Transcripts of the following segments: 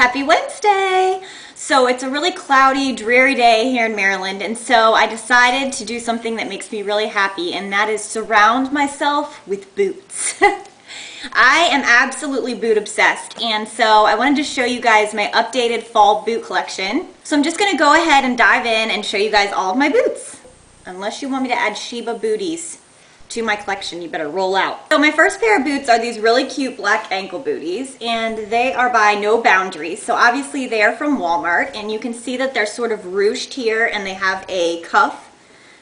Happy Wednesday! So it's a really cloudy, dreary day here in Maryland, and so I decided to do something that makes me really happy, and that is surround myself with boots. I am absolutely boot obsessed, and so I wanted to show you guys my updated fall boot collection. So I'm just going to go ahead and dive in and show you guys all of my boots. Unless you want me to add Shiba booties to my collection, you better roll out. So my first pair of boots are these really cute black ankle booties, and they are by No Boundaries. So obviously they are from Walmart, and you can see that they're sort of ruched here, and they have a cuff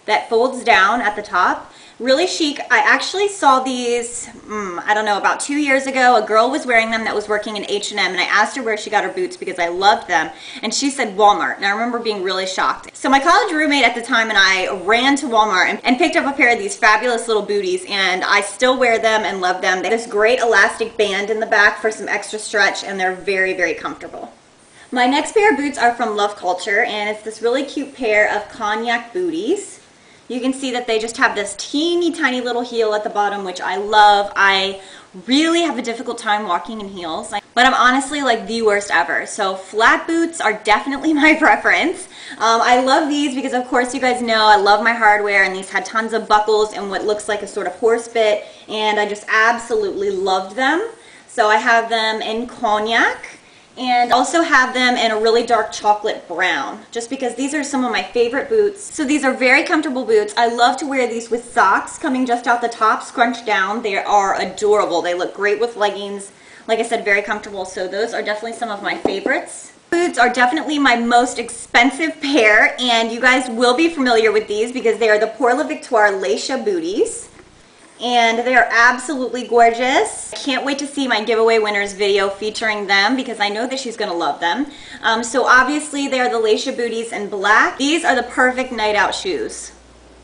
that folds down at the top. Really chic. I actually saw these, I don't know, about 2 years ago. A girl was wearing them that was working in H&M, and I asked her where she got her boots because I loved them, and she said Walmart, and I remember being really shocked. So my college roommate at the time and I ran to Walmart and picked up a pair of these fabulous little booties, and I still wear them and love them. They have this great elastic band in the back for some extra stretch, and they're very, very comfortable. My next pair of boots are from Love Culture, and it's this really cute pair of Cognac booties. You can see that they just have this teeny tiny little heel at the bottom, which I love. I really have a difficult time walking in heels, but I'm honestly like the worst ever. So flat boots are definitely my preference. I love these because of course you guys know I love my hardware, and these had tons of buckles and what looks like a sort of horse bit, and I just absolutely loved them. So I have them in Cognac, and also have them in a really dark chocolate brown, just because these are some of my favorite boots. So these are very comfortable boots. I love to wear these with socks coming just out the top, scrunched down. They are adorable. They look great with leggings. Like I said, very comfortable. So those are definitely some of my favorites. Boots are definitely my most expensive pair, and you guys will be familiar with these because they are the Pour La Victoire Lacia booties. And they are absolutely gorgeous. I can't wait to see my giveaway winners video featuring them because I know that she's going to love them. So obviously they are the Lacia booties in black. These are the perfect night out shoes.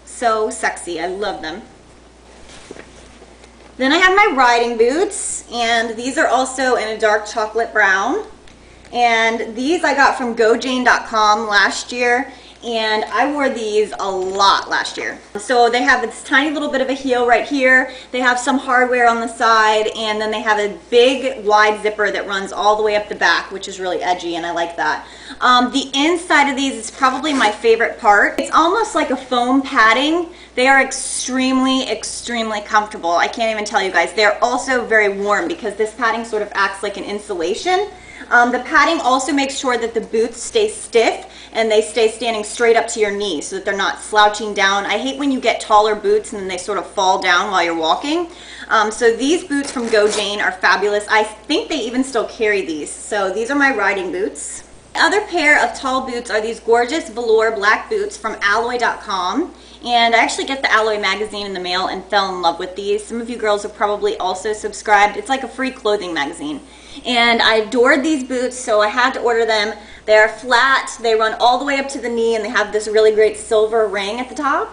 So sexy. I love them. Then I have my riding boots, and these are also in a dark chocolate brown. And these I got from GoJane.com last year, and I wore these a lot last year. So they have this tiny little bit of a heel right here. They have some hardware on the side, and then they have a big wide zipper that runs all the way up the back, which is really edgy, and I like that. The inside of these is probably my favorite part. It's almost like a foam padding. They are extremely, extremely comfortable. I can't even tell you guys. They're also very warm because this padding sort of acts like an insulation. The padding also makes sure that the boots stay stiff and they stay standing straight up to your knees so that they're not slouching down. I hate when you get taller boots and then they sort of fall down while you're walking. So these boots from GoJane are fabulous. I think they even still carry these. So these are my riding boots. The other pair of tall boots are these gorgeous velour black boots from Alloy.com. And I actually get the Alloy magazine in the mail and fell in love with these. Some of you girls have probably also subscribed. It's like a free clothing magazine. And I adored these boots, so I had to order them. They're flat, they run all the way up to the knee, and they have this really great silver ring at the top.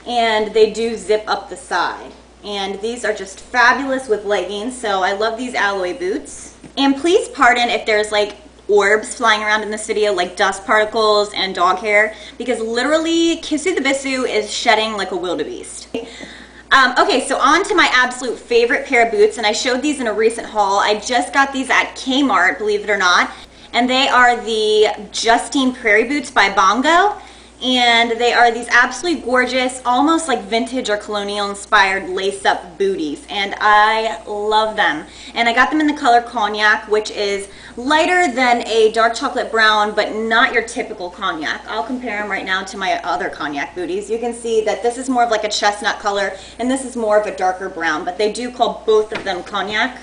And they do zip up the side. And these are just fabulous with leggings, so I love these Alloy boots. And please pardon if there's like orbs flying around in this video, like dust particles and dog hair, because literally Kissu the Bissu is shedding like a wildebeest. Okay, so on to my absolute favorite pair of boots, and I showed these in a recent haul. I just got these at Kmart, believe it or not, and they are the Justine Prairie Boots by Bongo. And they are these absolutely gorgeous, almost like vintage or colonial inspired lace-up booties, and I love them. And I got them in the color Cognac, which is lighter than a dark chocolate brown, but not your typical Cognac. I'll compare them right now to my other Cognac booties. You can see that this is more of like a chestnut color, and this is more of a darker brown, but they do call both of them Cognac.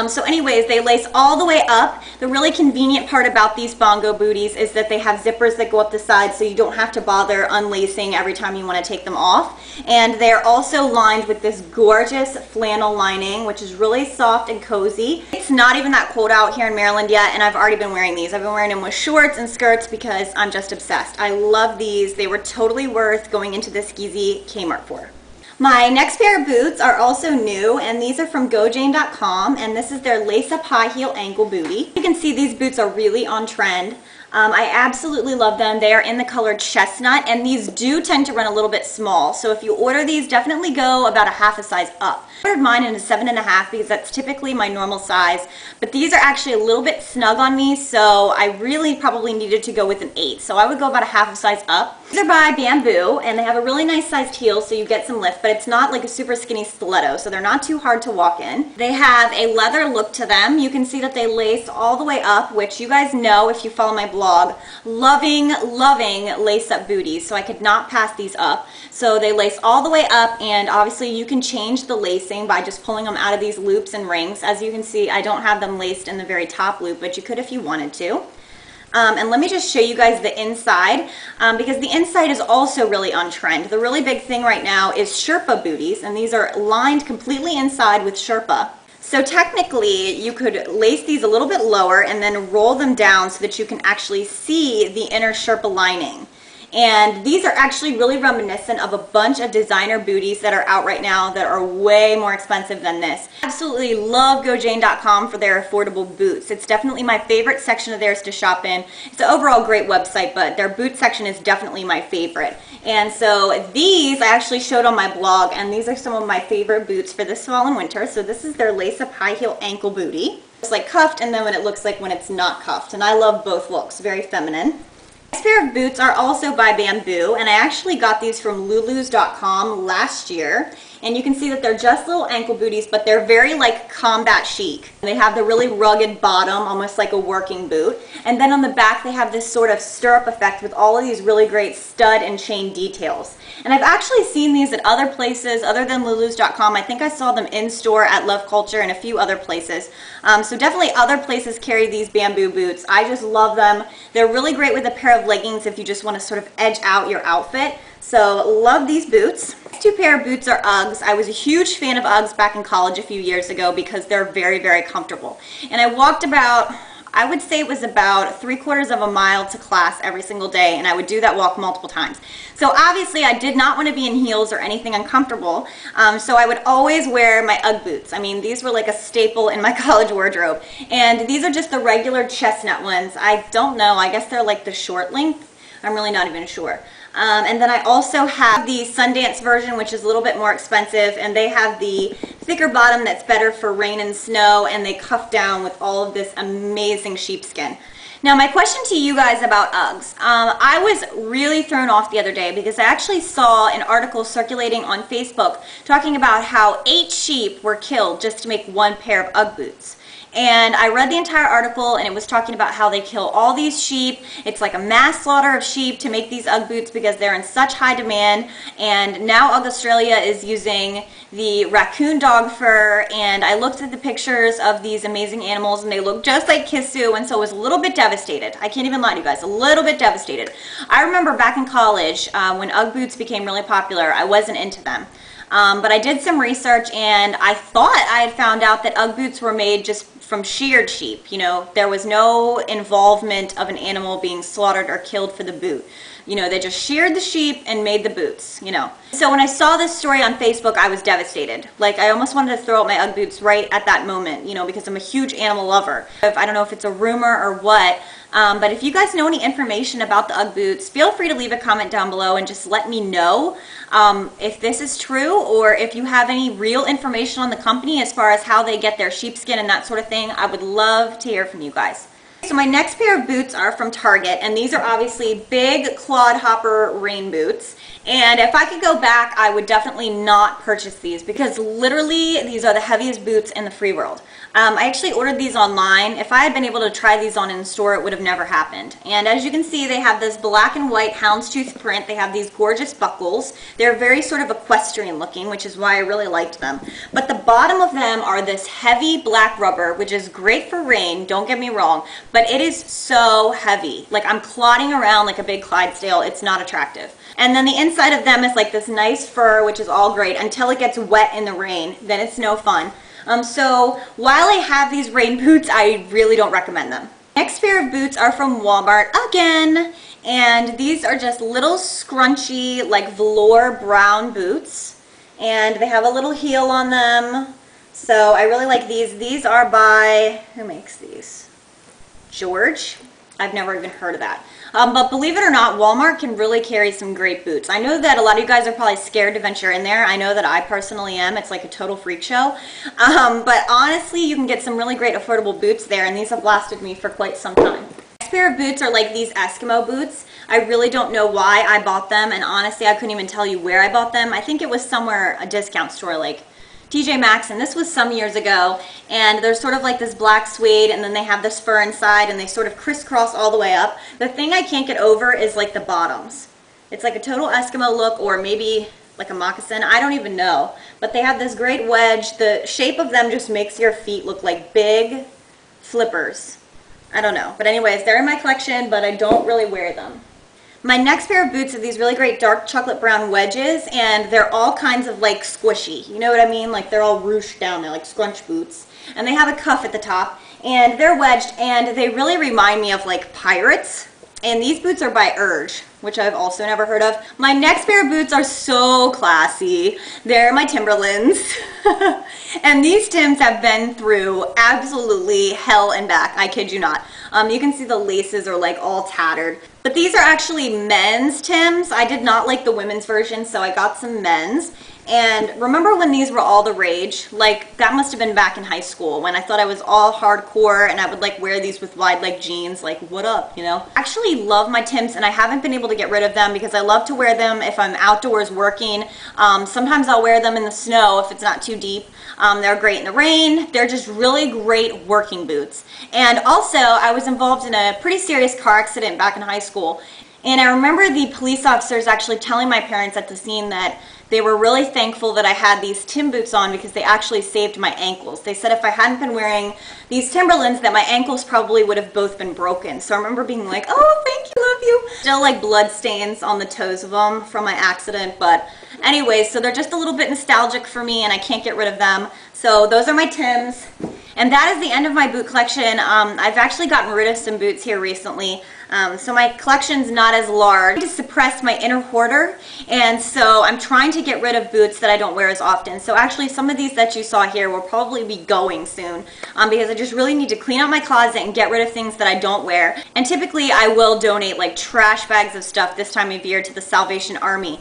So anyways, they lace all the way up. The really convenient part about these Bongo booties is that they have zippers that go up the side, so you don't have to bother unlacing every time you want to take them off. And they're also lined with this gorgeous flannel lining, which is really soft and cozy. It's not even that cold out here in Maryland yet, and I've already been wearing these. I've been wearing them with shorts and skirts because I'm just obsessed. I love these. They were totally worth going into the skeezy Kmart for. My next pair of boots are also new, and these are from GoJane.com, and this is their lace-up high heel ankle booty. You can see these boots are really on trend. I absolutely love them. They are in the color chestnut, and these do tend to run a little bit small. So if you order these, definitely go about a half a size up. I ordered mine in a 7.5 because that's typically my normal size, but these are actually a little bit snug on me, so I really probably needed to go with an 8. So I would go about a half a size up. These are by Bamboo, and they have a really nice sized heel, so you get some lift, but it's not like a super skinny stiletto, so they're not too hard to walk in. They have a leather look to them. You can see that they lace all the way up, which you guys know if you follow my blog. Loving lace-up booties, so I could not pass these up. So they lace all the way up, and obviously you can change the lacing by just pulling them out of these loops and rings. As you can see, I don't have them laced in the very top loop, but you could if you wanted to. And let me just show you guys the inside, because the inside is also really on trend. The really big thing right now is Sherpa booties, and these are lined completely inside with Sherpa. So technically, you could lace these a little bit lower and then roll them down so that you can actually see the inner Sherpa lining. And these are actually really reminiscent of a bunch of designer booties that are out right now that are way more expensive than this. Absolutely love GoJane.com for their affordable boots. It's definitely my favorite section of theirs to shop in. It's an overall great website, but their boot section is definitely my favorite. And so these I actually showed on my blog, and these are some of my favorite boots for this fall and winter. So this is their lace-up high heel ankle bootie. It's like cuffed, and then what it looks like when it's not cuffed. And I love both looks, very feminine. This pair of boots are also by Bamboo, and I actually got these from lulus.com last year. And you can see that they're just little ankle booties, but they're very like combat chic. They have the really rugged bottom, almost like a working boot. And then on the back, they have this sort of stirrup effect with all of these really great stud and chain details. And I've actually seen these at other places other than lulus.com. I think I saw them in store at Love Culture and a few other places. So definitely other places carry these Bamboo boots. I just love them. They're really great with a pair of leggings if you just want to sort of edge out your outfit. So love these boots. Next two pair of boots are Uggs. I was a huge fan of Uggs back in college a few years ago because they're very, very comfortable. And I walked about, I would say it was about 3/4 of a mile to class every single day, and I would do that walk multiple times. So obviously I did not want to be in heels or anything uncomfortable, so I would always wear my Ugg boots. I mean, these were like a staple in my college wardrobe. And these are just the regular chestnut ones. I don't know, I guess they're like the short length. I'm really not even sure. And then I also have the Sundance version, which is a little bit more expensive, and they have the thicker bottom that's better for rain and snow, and they cuff down with all of this amazing sheepskin. Now my question to you guys about Uggs. I was really thrown off the other day because I actually saw an article circulating on Facebook talking about how 8 sheep were killed just to make one pair of Ugg boots. And I read the entire article, and it was talking about how they kill all these sheep. It's like a mass slaughter of sheep to make these Ugg boots because they're in such high demand. And now Ugg Australia is using the raccoon dog fur, and I looked at the pictures of these amazing animals, and they look just like Kisu, and so I was a little bit devastated. I can't even lie to you guys, a little bit devastated. I remember back in college when Ugg boots became really popular, I wasn't into them. But I did some research, and I thought I had found out that Ugg boots were made just from sheared sheep. You know, there was no involvement of an animal being slaughtered or killed for the boot. You know, they just sheared the sheep and made the boots, you know. So when I saw this story on Facebook, I was devastated. Like, I almost wanted to throw out my Ugg boots right at that moment, you know, because I'm a huge animal lover. I don't know if it's a rumor or what, but if you guys know any information about the Ugg boots, feel free to leave a comment down below and just let me know if this is true, or if you have any real information on the company as far as how they get their sheepskin and that sort of thing. I would love to hear from you guys. So my next pair of boots are from Target, and these are obviously big clodhopper rain boots. And if I could go back, I would definitely not purchase these because literally these are the heaviest boots in the free world. I actually ordered these online. If I had been able to try these on in store, it would have never happened. And as you can see, they have this black and white houndstooth print. They have these gorgeous buckles. They're very sort of equestrian looking, which is why I really liked them. But the bottom of them are this heavy black rubber, which is great for rain, don't get me wrong, but it is so heavy. Like, I'm clodding around like a big Clydesdale. It's not attractive. And then the inside of them is like this nice fur, which is all great until it gets wet in the rain. Then it's no fun. So while I have these rain boots, I really don't recommend them. Next pair of boots are from Walmart again. And these are just little scrunchy, like velour brown boots. And they have a little heel on them. So I really like these. These are by, who makes these? George. I've never even heard of that. But believe it or not, Walmart can really carry some great boots. I know that a lot of you guys are probably scared to venture in there. I know that I personally am. It's like a total freak show. But honestly, you can get some really great affordable boots there, and these have lasted me for quite some time. Next pair of boots are like these Eskimo boots. I really don't know why I bought them, and honestly, I couldn't even tell you where I bought them. I think it was somewhere, a discount store like TJ Maxx, and this was some years ago, and they're sort of like this black suede, and then they have this fur inside, and they sort of crisscross all the way up. The thing I can't get over is like the bottoms. It's like a total Eskimo look, or maybe like a moccasin. I don't even know, but they have this great wedge. The shape of them just makes your feet look like big flippers. I don't know, but anyways, they're in my collection, but I don't really wear them. My next pair of boots are these really great dark chocolate brown wedges, and they're all kinds of like squishy. You know what I mean? Like they're all ruched down. They're like scrunch boots. And they have a cuff at the top, and they're wedged, and they really remind me of like pirates. And these boots are by Urge, which I've also never heard of. My next pair of boots are so classy. They're my Timberlands. And these Tims have been through absolutely hell and back. I kid you not. You can see the laces are like all tattered. But these are actually men's Tims. I did not like the women's version, so I got some men's. And remember when these were all the rage? Like, that must have been back in high school when I thought I was all hardcore and I would like wear these with wide leg jeans, like what up, you know? I actually love my Tims, and I haven't been able to get rid of them because I love to wear them if I'm outdoors working. Sometimes I'll wear them in the snow if it's not too deep. They're great in the rain. They're just really great working boots. And also, I was involved in a pretty serious car accident back in high school. And I remember the police officers actually telling my parents at the scene that they were really thankful that I had these Tim boots on because they actually saved my ankles. They said if I hadn't been wearing these Timberlands that my ankles probably would have both been broken. So I remember being like, oh, thank you, love you. Still like blood stains on the toes of them from my accident. But anyways, so they're just a little bit nostalgic for me and I can't get rid of them. So those are my Tims. And that is the end of my boot collection. I've actually gotten rid of some boots here recently. So my collection's not as large. To suppress my inner hoarder, and so I'm trying to get rid of boots that I don't wear as often. So actually some of these that you saw here will probably be going soon because I just really need to clean out my closet and get rid of things that I don't wear. And typically I will donate like trash bags of stuff this time of year to the Salvation Army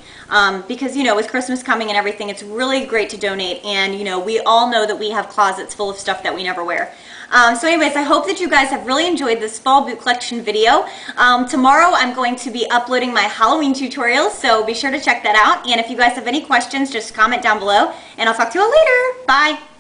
because, you know, with Christmas coming and everything, it's really great to donate. And, you know, we all know that we have closets full of stuff that we never wear. So anyways, I hope that you guys have really enjoyed this fall boot collection video. Tomorrow I'm going to be uploading my Halloween tutorials, so be sure to check that out. And if you guys have any questions, just comment down below, and I'll talk to you all later. Bye!